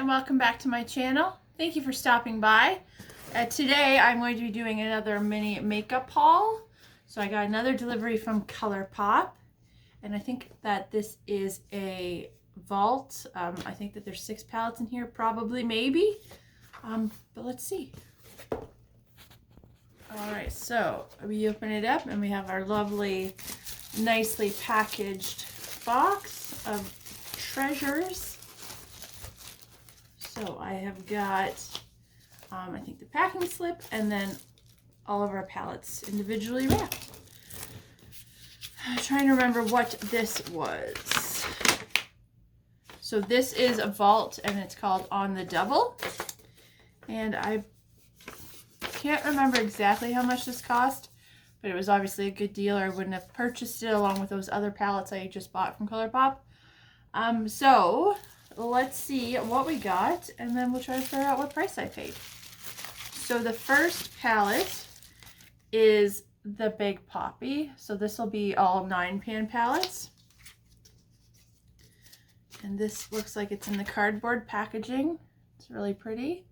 and welcome back to my channel. Thank you for stopping by. Today I'm going to be doing another mini makeup haul. So I got another delivery from Colourpop, and I think that this is a vault. I think that there's 6 palettes in here, probably, maybe. But let's see. Alright, so we open it up and we have our lovely, nicely packaged box of treasures. So I have got, I think the packing slip, and then all of our palettes individually wrapped. I'm trying to remember what this was. So this is a vault, and it's called On the Double. And I can't remember exactly how much this cost, but it was obviously a good deal, or I wouldn't have purchased it along with those other palettes I just bought from Colourpop. So let's see what we got, and then we'll try to figure out what price I paid. So the first palette is the Big Poppy. So this will be all 9-pan palettes. And this looks like it's in the cardboard packaging. It's really pretty.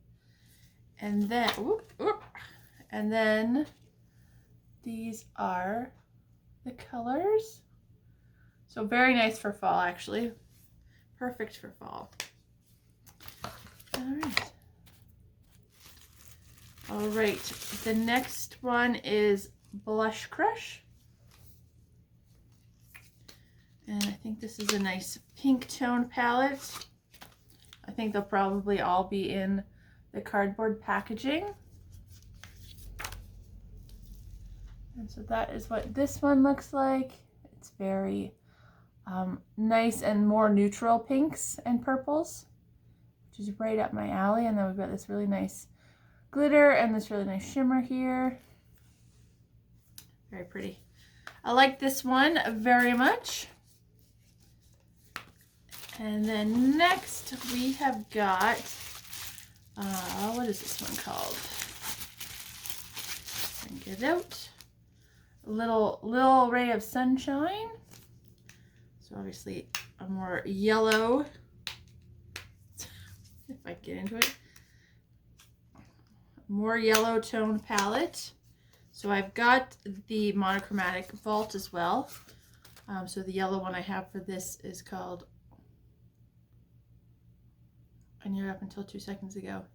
And then, and then these are the colors. So very nice for fall, actually. Perfect for fall. All right. The next one is Blush Crush. And I think this is a nice pink tone palette. I think they'll probably all be in the cardboard packaging. And so that is what this one looks like. It's very nice and more neutral pinks and purples, which is right up my alley. And then we've got this really nice glitter and this really nice shimmer here. Very pretty. I like this one very much. And then next we have got, what is this one called? Bring it out. Little Ray of Sunshine. So obviously a more yellow, if I get into it, more yellow tone palette. So I've got the monochromatic vault as well. So the yellow one I have for this is called, I knew it up until 2 seconds ago.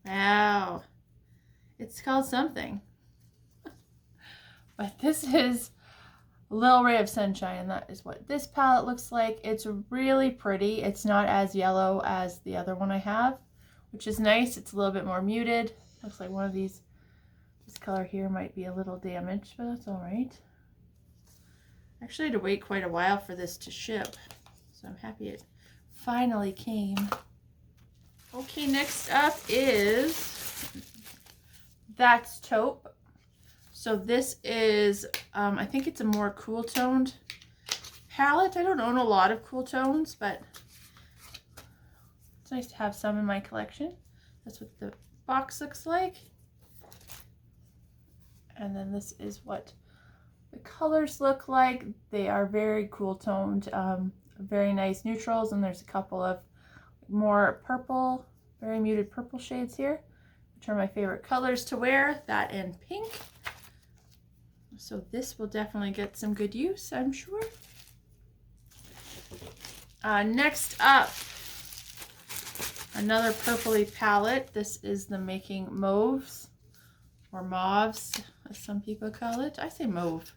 Wow. It's called something. But this is Little Ray of Sunshine, and that is what this palette looks like. It's really pretty. It's not as yellow as the other one I have, which is nice. It's a little bit more muted. Looks like one of these, this color here might be a little damaged, but that's all right. Actually, I had to wait quite a while for this to ship, so I'm happy it finally came. Okay, next up is That's Taupe. So this is, I think it's a more cool toned palette. I don't own a lot of cool tones, but it's nice to have some in my collection. That's what the box looks like. And then this is what the colors look like. They are very cool toned, very nice neutrals, and there's a couple of more purple, very muted purple shades here, which are my favorite colors to wear, that and pink. So this will definitely get some good use, I'm sure. Next up, another purpley palette. This is the Making Mauves, or Mauves, as some people call it. I say mauve.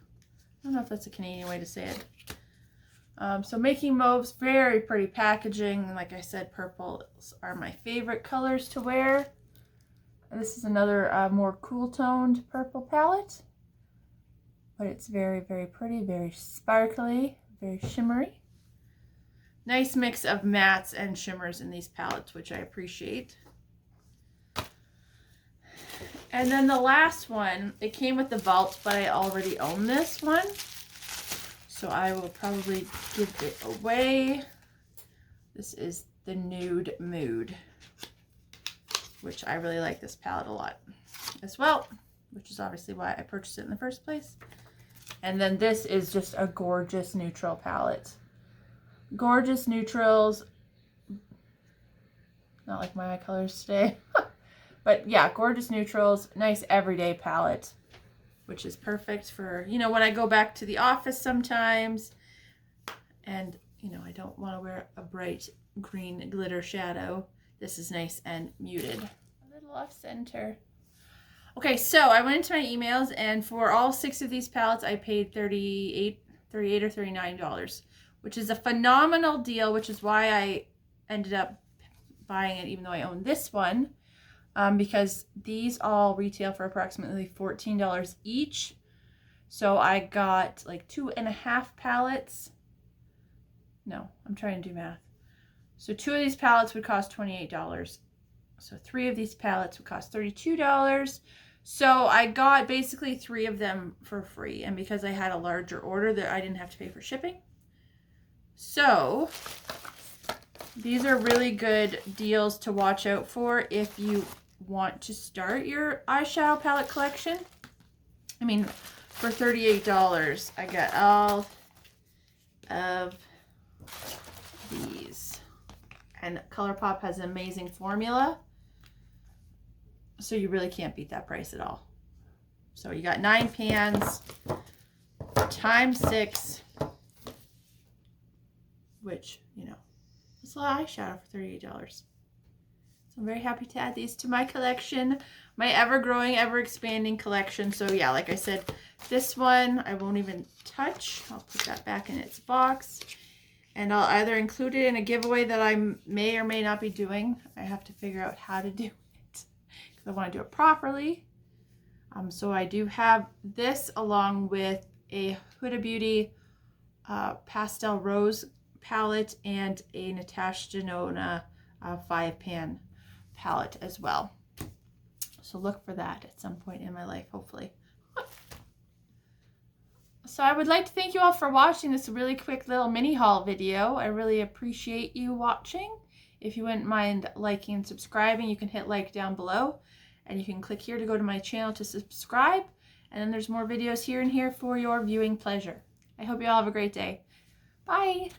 I don't know if that's a Canadian way to say it. So Making Mauves, very pretty packaging. Like I said, purples are my favorite colors to wear. And this is another more cool toned purple palette. But it's very, very pretty, very sparkly, very shimmery. Nice mix of mattes and shimmers in these palettes, which I appreciate. And then the last one, it came with the vault, but I already own this one. So I will probably give it away. This is the Nude Mood, which I really like this palette a lot as well, which is obviously why I purchased it in the first place. And then this is just a gorgeous neutral palette. Gorgeous neutrals, Not like my eye colors today. But yeah, gorgeous neutrals. Nice everyday palette, which is perfect for, you know, when I go back to the office sometimes. And, you know, I don't want to wear a bright green glitter shadow. This is nice and muted. A little off center. Okay, so I went into my emails, and for all 6 of these palettes, I paid $38 or $39, which is a phenomenal deal, which is why I ended up buying it, even though I own this one, because these all retail for approximately $14 each. So I got like 2.5 palettes. No, I'm trying to do math. So 2 of these palettes would cost $28. So 3 of these palettes would cost $32. So I got basically 3 of them for free. And because I had a larger order, that I didn't have to pay for shipping. So these are really good deals to watch out for if you want to start your eyeshadow palette collection. I mean, for $38, I got all of these, and Colourpop has an amazing formula, so you really can't beat that price at all. So you got 9 pans times 6, which, you know, it's a lot of eyeshadow for $38. So I'm very happy to add these to my collection, my ever-growing, ever-expanding collection. So yeah, like I said, this one I won't even touch. I'll put that back in its box. And I'll either include it in a giveaway that I may or may not be doing. I have to figure out how to do it because I want to do it properly. So I do have this along with a Huda Beauty Pastel Rose palette and a Natasha Denona 5-pan palette as well. So look for that at some point in my life, hopefully. So I would like to thank you all for watching this really quick little mini haul video. I really appreciate you watching. If you wouldn't mind liking and subscribing, you can hit like down below. And you can click here to go to my channel to subscribe. And then there's more videos here and here for your viewing pleasure. I hope you all have a great day. Bye!